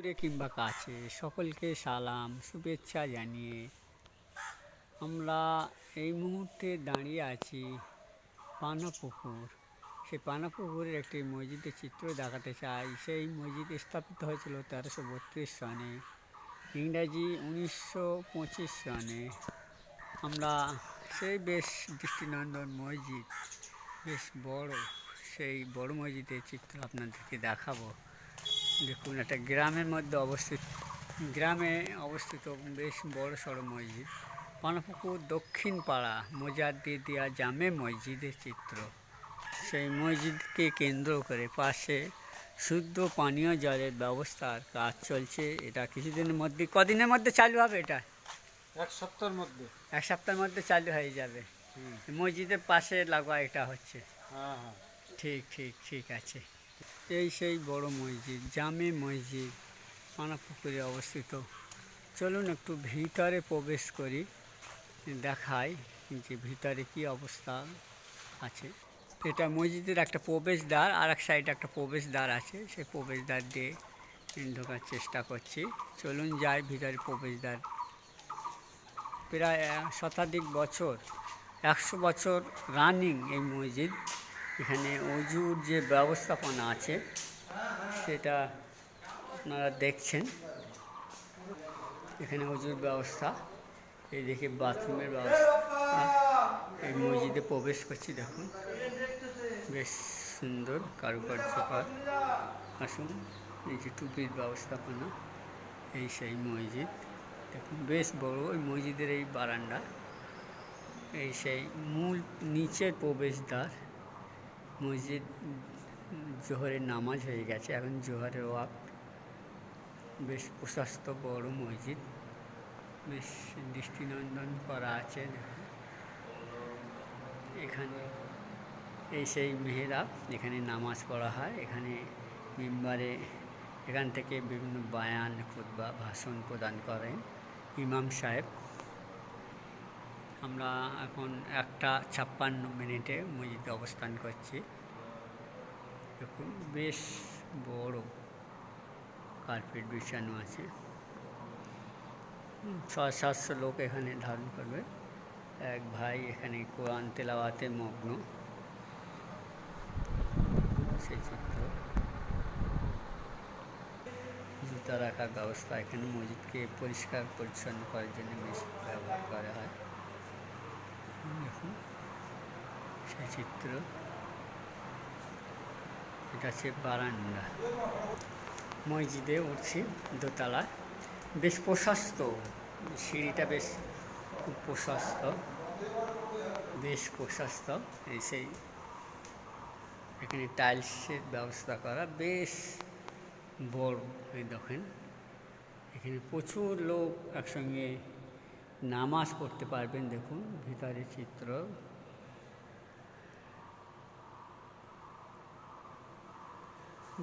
দূরে কিংবা কাছে সকলকে সালাম শুভেচ্ছা জানিয়ে আমরা এই মুহূর্তে দাঁড়িয়ে আছি পানাপুকুর। সেই পানাপুকুরের একটি মসজিদের চিত্র দেখাতে চাই। সেই মসজিদ স্থাপিত হয়েছিল 1332 সনে, ইংরাজি 1925 সনে। আমরা সেই বেশ দৃষ্টিনন্দন মসজিদ, বেশ বড়, সেই বড় মসজিদের চিত্র আপনাদেরকে দেখাবো। দেখুন, একটা গ্রামে অবস্থিত বেশ বড় সড়ো মসজিদ, পানাপুকুর দক্ষিণ পাড়া মোজাদ্দিদিয়া জামে মসজিদের চিত্র। সেই মসজিদকে কেন্দ্র করে পাশে শুদ্ধ পানীয় জলের ব্যবস্থার কাজ চলছে। এটা কিছুদিনের মধ্যে, কদিনের মধ্যে চালু হবে? এটা এক সপ্তাহের মধ্যে চালু হয়ে যাবে। মসজিদের পাশে লাগা এটা হচ্ছে। ঠিক আছে। এই সেই বড় মসজিদ, জামে মসজিদ, পানাপুকুরে অবস্থিত। চলুন একটু ভিতরে প্রবেশ করি, দেখাই যে ভিতরে কি অবস্থা আছে। এটা মসজিদের একটা প্রবেশদ্বার, আর এক সাইডে একটা প্রবেশদ্বার আছে। সেই প্রবেশদ্বার দিয়ে ঢোকার চেষ্টা করছি। চলুন যাই ভিতরে। প্রবেশদ্বার প্রায় শতাধিক বছর, 100 বছর রানিং এই মসজিদ। এখানে অজুর যে ব্যবস্থাপনা আছে সেটা আপনারা দেখছেন। এখানে অজুর ব্যবস্থা, এইদিকে বাথরুমের ব্যবস্থা। এই মসজিদে প্রবেশ করছি, দেখুন বেশ সুন্দর কারুকার্য করা। আসুন, এই যে টুপির ব্যবস্থাপনা, এই সেই মসজিদ। দেখুন বেশ বড় ওই মসজিদের এই বারান্দা, এই সেই মূল নিচের প্রবেশদ্বার। মসজিদ জোহরের নামাজ হয়ে গেছে, এখন জোহরের ওয়াক্ত। বেশ প্রশস্ত বড় মসজিদ, বেশ দৃষ্টিনন্দন করা আছে। এখানে এই সেই মেহরাব, এখানে নামাজ পড়া হয়। এখানে মিম্বারে, এখান থেকে বিভিন্ন বায়ান, খুতবা, ভাষণ প্রদান করেন ইমাম সাহেব। আমরা এখন 1:56 মসজিদে অবস্থান করছি। দেখুন বেশ বড়, কার্পেট বিছানো আছে। 600-700 লোক এখানে ধারণ করবে। এক ভাই এখানে কোরআন তেলাওয়াতে মগ্ন। সেই চিত্র, জুতা রাখার ব্যবস্থা। এখানে মসজিদকে পরিষ্কার পরিচ্ছন্ন করার জন্য মেশিন ব্যবহার করা হয়। দেখুন সেই চিত্র। এটা হচ্ছে বারান্দা। মসজিদে উঠছি দোতলা, বেশ প্রশস্ত সিঁড়িটা, বেশ খুব প্রশস্ত। এই সেই এখানে টাইলসের ব্যবস্থা করা, বেশ বড়। এই দেখেন, এখানে প্রচুর লোক একসঙ্গে নামাজ পড়তে পারবেন। দেখুন ভিতরে চিত্র,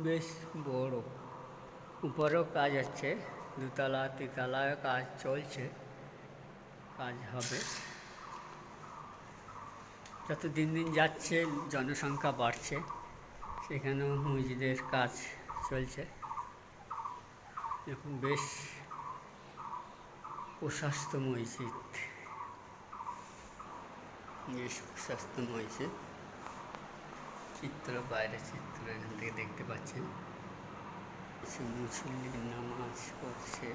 বেশ বড়। উপরেও কাজ হচ্ছে, দুতলা তিনতলায় কাজ চলছে, কাজ হবে। যত দিন দিন যাচ্ছে জনসংখ্যা বাড়ছে, সেখানেও মসজিদের কাজ চলছে। দেখুন বেশ প্রশস্ত মসজিদ, চিত্র, বাইরের চিত্র এখান থেকে দেখতে পাচ্ছেন। মুসল্লি নামাজ পড়ছে।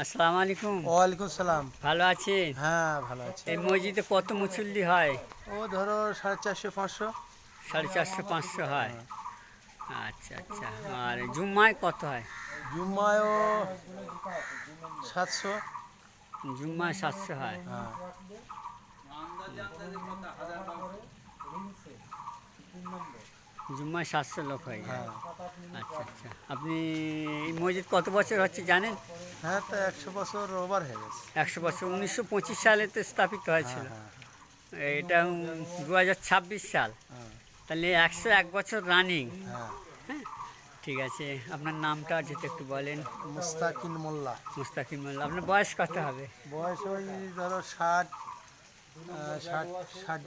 আসসালামু আলাইকুম। ওয়ালাইকুম সালাম। ভালো আছেন? হ্যাঁ, ভালো আছি। এই মসজিদে কত মুসল্লি হয়? ও ধরো 450-500। 450-500 হয়। আচ্ছা। আর জুম্মায় কত হয়? জুম্মায়ও 700। জুম্মায় 700 হয়। হ্যাঁ। জুম্মায় 700 লোক হয়। হ্যাঁ। আচ্ছা। আপনি এই মসজিদ কত বছর হচ্ছে জানেন? হ্যাঁ, তো 100 বছর ওভার হয়ে গেছে। 100 বছর। 1925 সালে তো স্থাপিত হয়েছিল। হ্যাঁ। এটা 2026 সাল। হ্যাঁ। তাহলে 101 বছর রানিং। হ্যাঁ। হ্যাঁ, ঠিক আছে। আপনার নামটা যদি একটু বলেন। মুস্তাকিন মোল্লা। মুস্তাকিম মোল্লা। আপনার বয়স কত হবে? বয়স ওই ধরো 60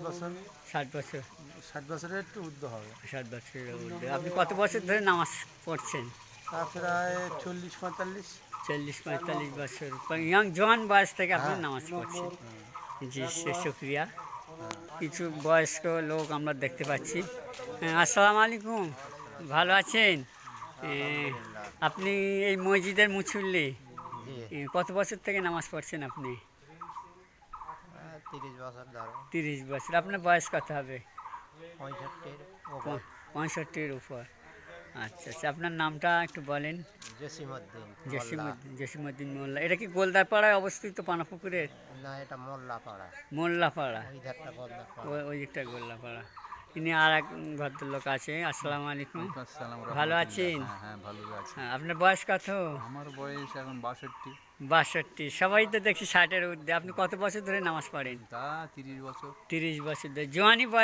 বছর। 60 বছর। 60 বছরের একটু ঊর্ধ্ব হবে। 60 বছরের ঊর্ধ্বে। আপনি কত বছর ধরে নামাজ পড়ছেন? তা প্রায় 40-45। 40-45 বছর ইয়াং জওয়ান বয়স থেকে আপনি হ্যাঁ। নামাজ পড়ছেন। জি শুক্রিয়া। কিছু বয়স্ক লোক আমরা দেখতে পাচ্ছি। আসসালামু আলাইকুম, ভালো আছেন? আপনি এই মসজিদের মুসল্লি, কত বছর থেকে নামাজ পড়ছেন আপনি? 30 বছর ধরো। 30 বছর। আপনার বয়স কত হবে? 65 65-র উপর। আচ্ছা আচ্ছা, আপনার নামটা একটু বলেন। জসিমউদ্দিন। জসিমউদ্দিন মোল্লা। এটা কি গোলদারপাড়ায় অবস্থিত পানাপুকুরের? না, এটা মোল্লাপাড়া। মোল্লাপাড়া, ওই ধারটা গোল্লাপাড়া। ওই দিকটা গোল্লাপাড়া। ইনি আর এক ভদ্রলোক আছে। আসসালামু আলাইকুম, আসসালাম ভালো রাহমাতুল্লাহ। আছেন? হ্যাঁ ভালো আছি। হ্যাঁ, আপনার বয়স কত? আমার বয়স এখন 62। 62। সবাই তো দেখছি 60-এর ঊর্ধ্বে। আপনি কত বছর ধরে নামাজ পড়েন? তা 30 বছর। 30 বছর ধরে। জোয়ানি বয়স